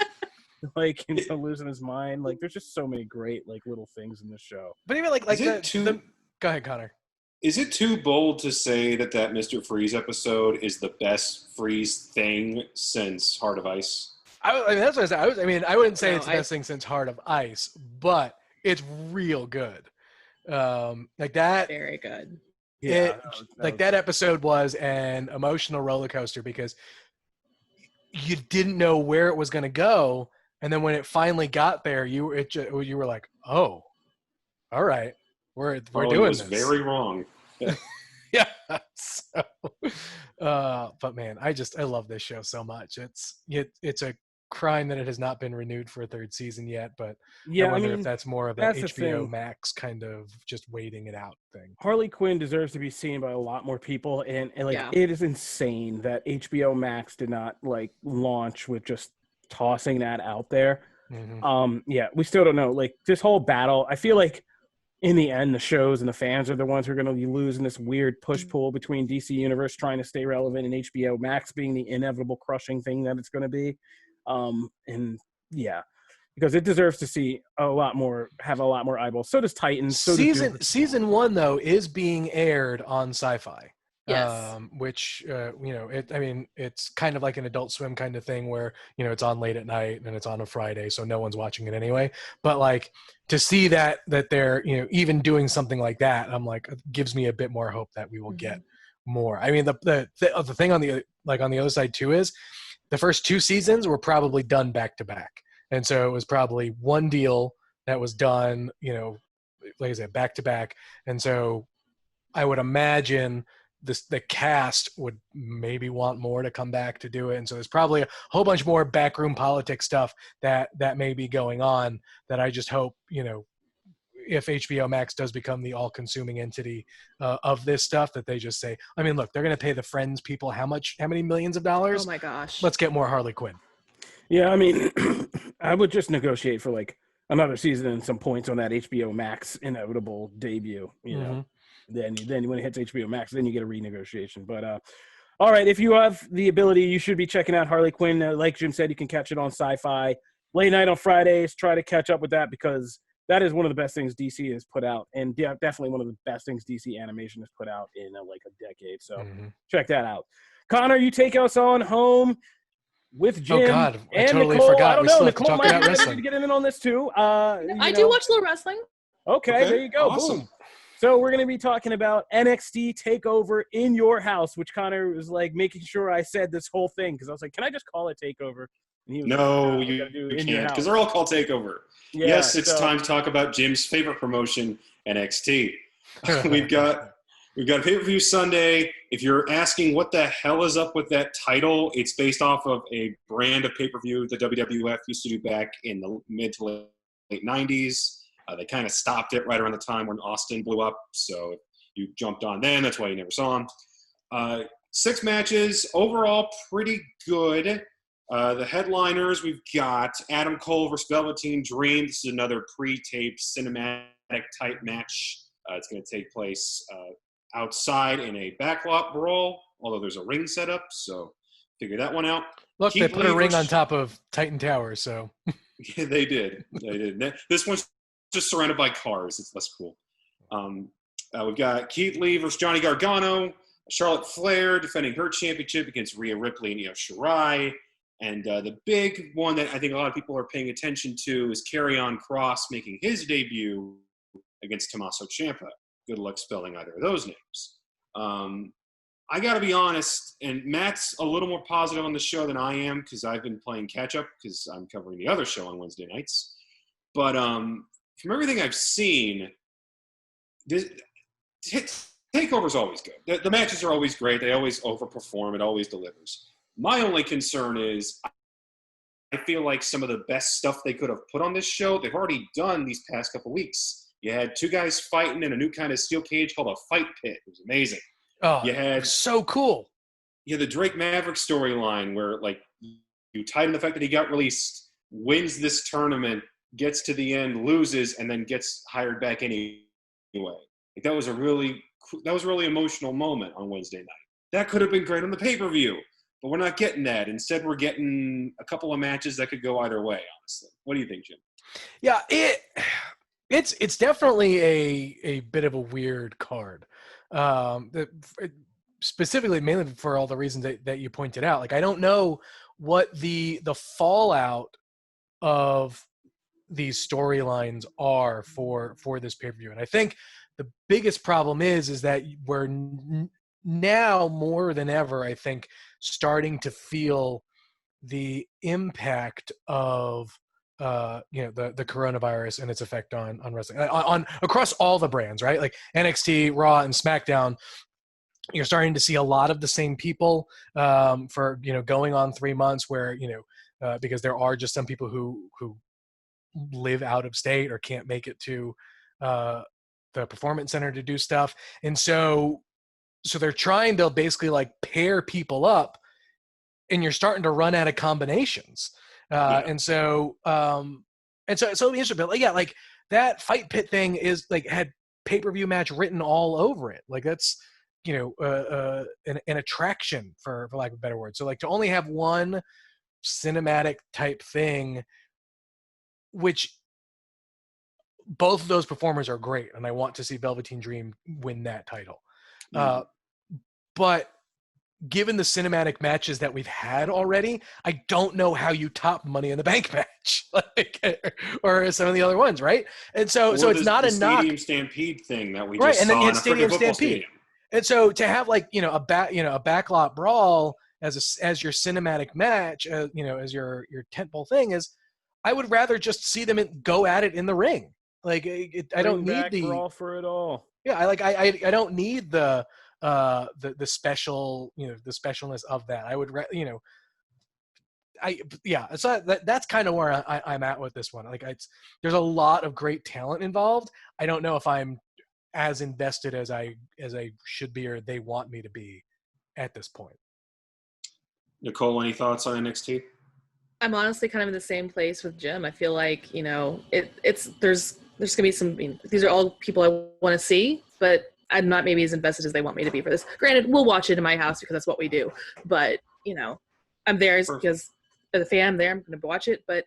Like into losing his mind. Like there's just so many great like little things in the show. But even like go ahead, Connor. Is it too bold to say that Mr. Freeze episode is the best Freeze thing since Heart of Ice? I mean, that's what I said. I wouldn't say it's the best thing since Heart of Ice, but it's real good. Like that. Very good. Yeah, that episode was an emotional roller coaster because you didn't know where it was going to go, and then when it finally got there, you were like, oh, all right. We're doing this. Very wrong. Yeah. So, but man, I love this show so much. It's a crime that it has not been renewed for a third season yet. But yeah, I wonder if that's more of an HBO Max kind of just waiting it out thing. Harley Quinn deserves to be seen by a lot more people, and it is insane that HBO Max did not like launch with just tossing that out there. Yeah, we still don't know. Like this whole battle, I feel like. In the end, the shows and the fans are the ones who are going to be losing this weird push-pull between DC Universe trying to stay relevant and HBO Max being the inevitable crushing thing that it's going to be. And yeah, because it deserves to see have a lot more eyeballs. So does Titans. Season 1, though, is being aired on Sci-Fi. Yes. Which it's kind of like an Adult Swim kind of thing where it's on late at night and it's on a Friday, so no one's watching it anyway. But like to see that they're even doing something like that, I'm like, it gives me a bit more hope that we will get more. I mean, the thing on the other side too is the first 2 seasons were probably done back to back, and so it was probably one deal that was done, like I said, back to back, and so I would imagine. The cast would maybe want more to come back to do it, and so there's probably a whole bunch more backroom politics stuff that may be going on that I just hope if HBO Max does become the all-consuming entity of this stuff, that they just say, I mean, look, they're going to pay the Friends people how many millions of dollars? Oh my gosh, let's get more Harley Quinn. Yeah, I mean, I would just negotiate for like another season and some points on that HBO Max inevitable debut, know. Then when it hits HBO Max, then you get a renegotiation. But all right, if you have the ability, you should be checking out Harley Quinn. Like Jim said, you can catch it on Sci-Fi late night on Fridays. Try to catch up with that because that is one of the best things DC has put out, and definitely one of the best things DC animation has put out in like a decade. So check that out. Connor, you take us on home with Jim. Oh God, I and totally Nicole. forgot. I don't know. Nicole might be ready to get in on this too. I do watch a little wrestling. Okay, there you go. Awesome. Boom. So we're going to be talking about NXT TakeOver in your house, which Connor was like making sure I said this whole thing because I was like, can I just call it TakeOver? And he was no, you can't because they're all called TakeOver. Yeah, yes, it's time to talk about Jim's favorite promotion, NXT. We've got a pay-per-view Sunday. If you're asking what the hell is up with that title, it's based off of a brand of pay-per-view the WWF used to do back in the mid to late 90s. They kind of stopped it right around the time when Austin blew up. So you jumped on then. That's why you never saw him. 6 matches. Overall, pretty good. The headliners, we've got Adam Cole versus Velveteen Dream. This is another pre-taped cinematic-type match. It's going to take place outside in a backlot brawl, although there's a ring set up. So figure that one out. Look, they put a ring on top of Titan Tower, so. Yeah, they did. This one's just surrounded by cars. It's less cool. We've got Keith Lee versus Johnny Gargano. Charlotte Flair defending her championship against Rhea Ripley and Io Shirai. And the big one that I think a lot of people are paying attention to is Karrion Kross making his debut against Tommaso Ciampa. Good luck spelling either of those names. I got to be honest, and Matt's a little more positive on the show than I am because I've been playing catch-up because I'm covering the other show on Wednesday nights. But from everything I've seen, TakeOver's always good. The matches are always great. They always overperform. It always delivers. My only concern is I feel like some of the best stuff they could have put on this show, they've already done these past couple weeks. You had 2 guys fighting in a new kind of steel cage called a fight pit. It was amazing. Oh, You had so cool. the Drake Maverick storyline where like you tied in the fact that he got released, wins this tournament, gets to the end, loses, and then gets hired back anyway. Like that was a really emotional moment on Wednesday night. That could have been great on the pay-per-view, but we're not getting that. Instead, we're getting a couple of matches that could go either way, honestly. What do you think, Jim? Yeah, it's definitely a bit of a weird card. Specifically, mainly for all the reasons that you pointed out. Like, I don't know what the fallout of these storylines are for this pay-per-view. And I think the biggest problem is that we're now more than ever, I think, starting to feel the impact of the coronavirus and its effect on wrestling on across all the brands, right? Like NXT, Raw, and SmackDown. You're starting to see a lot of the same people for going on 3 months, where because there are just some people who live out of state or can't make it to the performance center to do stuff, and so they're trying to basically like pair people up, and you're starting to run out of combinations. And so it's interesting, but like, yeah, like that Fight Pit thing is like had pay-per-view match written all over it. Like that's an attraction for lack of a better word. So like to only have one cinematic type thing, which both of those performers are great, and I want to see Velveteen Dream win that title. But given the cinematic matches that we've had already, I don't know how you top Money in the Bank match, or some of the other ones, right? And so it's not a knock. Stadium Stampede thing that we right, just and then saw you in had a freaking football Stampede. stadium. And so to have like a backlot brawl as your cinematic match, as your tentpole thing is, I would rather just see them go at it in the ring. Like I don't need the brawl for it all. Yeah, I don't need the special, the specialness of that. I would it's not, that's kind of where I'm at with this one. Like there's a lot of great talent involved. I don't know if I'm as invested as I should be, or they want me to be at this point. Nicole, any thoughts on NXT? I'm honestly kind of in the same place with Jim. I feel like, there's gonna be some, these are all people I want to see, but I'm not maybe as invested as they want me to be for this. Granted, we'll watch it in my house because that's what we do, but I'm there because as a fan, I'm there, I'm going to watch it, but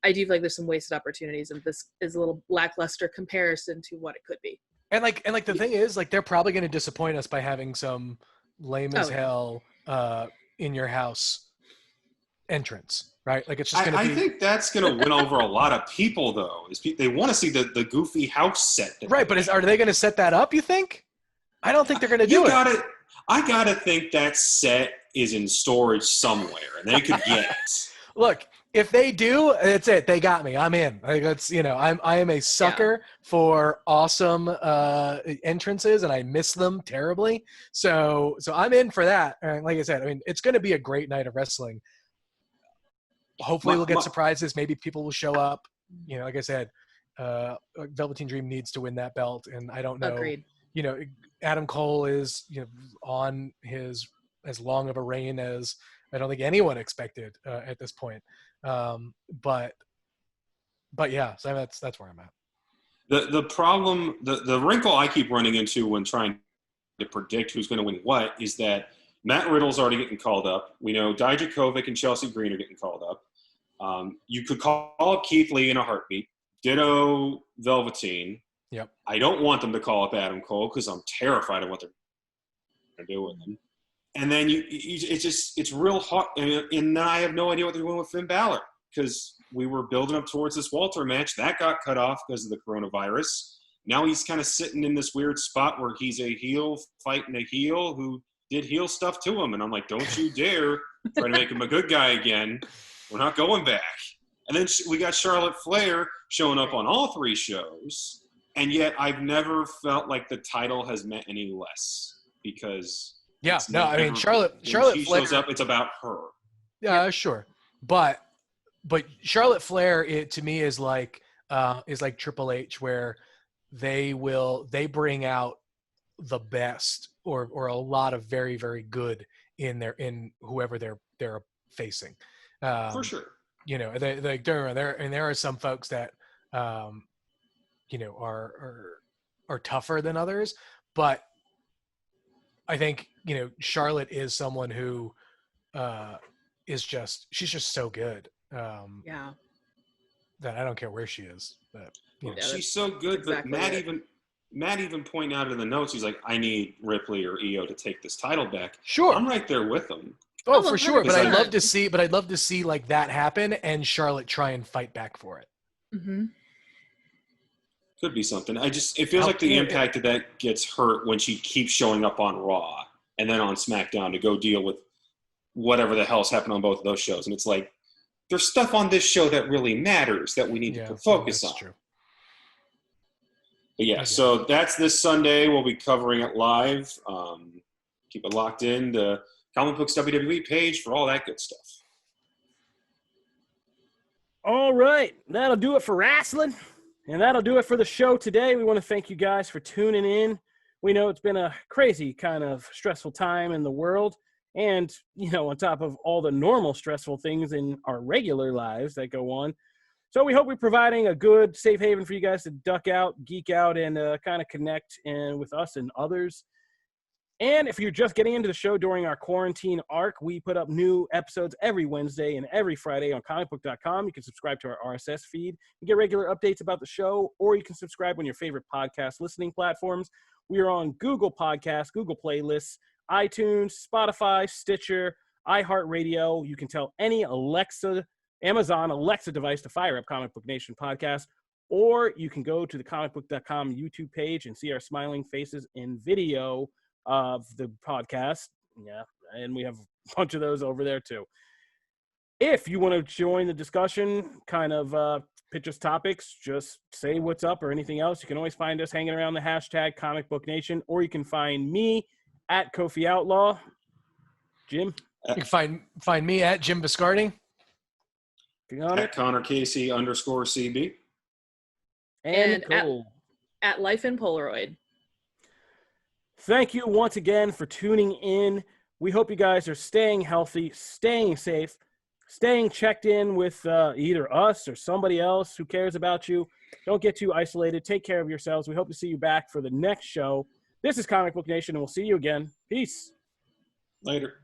I do feel like there's some wasted opportunities, and this is a little lackluster comparison to what it could be. And the thing is, like, they're probably going to disappoint us by having some lame as hell in your house entrance, right? Like, it's just going to be. I think that's going to win over a lot of people, though. They want to see the goofy house set. Right, but are they going to set that up, you think? I don't think they're going to do it. I got to think that set is in storage somewhere, and they could get it. Look, if they do, that's it. They got me. I'm in. Like, that's, I am a sucker for awesome entrances, and I miss them terribly. So I'm in for that. And like I said, it's going to be a great night of wrestling. Hopefully we'll get surprises. Maybe people will show up. Like I said, Velveteen Dream needs to win that belt, and I don't know. Agreed. Adam Cole is on his as long of a reign as I don't think anyone expected at this point. But yeah, so that's where I'm at. The problem, the wrinkle I keep running into when trying to predict who's going to win what is that Matt Riddle's already getting called up. We know Dijakovic and Chelsea Green are getting called up. You could call up Keith Lee in a heartbeat. Ditto Velveteen. Yep. I don't want them to call up Adam Cole because I'm terrified of what they're going to do with him. And then it's real hard. And I have no idea what they're doing with Finn Balor, because we were building up towards this Walter match. That got cut off because of the coronavirus. Now he's kind of sitting in this weird spot where he's a heel fighting a heel who did heel stuff to him. And I'm like, don't you dare try to make him a good guy again. We're not going back. And then we got Charlotte Flair showing up on all three shows. And yet I've never felt like the title has meant any less, because Charlotte Flair shows up, it's about her. Yeah, sure. But Charlotte Flair, to me, is like Triple H, where they bring out the best or a lot of very, very good in whoever they're facing. For sure. You know, there are some folks that you know are tougher than others, but I think, you know, Charlotte is someone who she's just so good. Yeah. That I don't care where she is. But you know. Yeah, She's so good, exactly but it. Matt even pointed out in the notes, he's like, I need Ripley or Io to take this title back. Sure. I'm right there with them. Oh, Oh, for sure. But 100%. I'd love to see like that happen and Charlotte try and fight back for it. Mm-hmm. Could be something. It feels like the impact of that gets hurt when she keeps showing up on Raw and then on SmackDown to go deal with whatever the hell's happened on both of those shows. And it's like, there's stuff on this show that really matters that we need to focus on. True. But yeah, so that's this Sunday. We'll be covering it live. Keep it locked in to Comic Books WWE page for all that good stuff. All right, that'll do it for wrestling, and that'll do it for the show today. We want to thank you guys for tuning in. We know it's been a crazy kind of stressful time in the world, and, you know, on top of all the normal stressful things in our regular lives that go on. So we hope we're providing a good safe haven for you guys to duck out, geek out, and kind of connect with us and others. And if you're just getting into the show during our quarantine arc, we put up new episodes every Wednesday and every Friday on Comicbook.com. You can subscribe to our RSS feed and get regular updates about the show, or you can subscribe on your favorite podcast listening platforms. We are on Google Podcasts, Google Playlists, iTunes, Spotify, Stitcher, iHeartRadio. You can tell any Amazon Alexa device to fire up Comic Book Nation podcast, or you can go to the Comicbook.com YouTube page and see our smiling faces in video of the podcast. Yeah, and we have a bunch of those over there too. If you want to join the discussion, kind of pitch us topics, just say what's up or anything else, you can always find us hanging around the hashtag Comic Book Nation, or you can find me at Kofi Outlaw. Jim? You can find me at Jim Biscardi. At Connor Casey _CB. And Nicole. At Life in Polaroid. Thank you once again for tuning in. We hope you guys are staying healthy, staying safe, staying checked in with either us or somebody else who cares about you. Don't get too isolated. Take care of yourselves. We hope to see you back for the next show. This is Comic Book Nation, and we'll see you again. Peace. Later.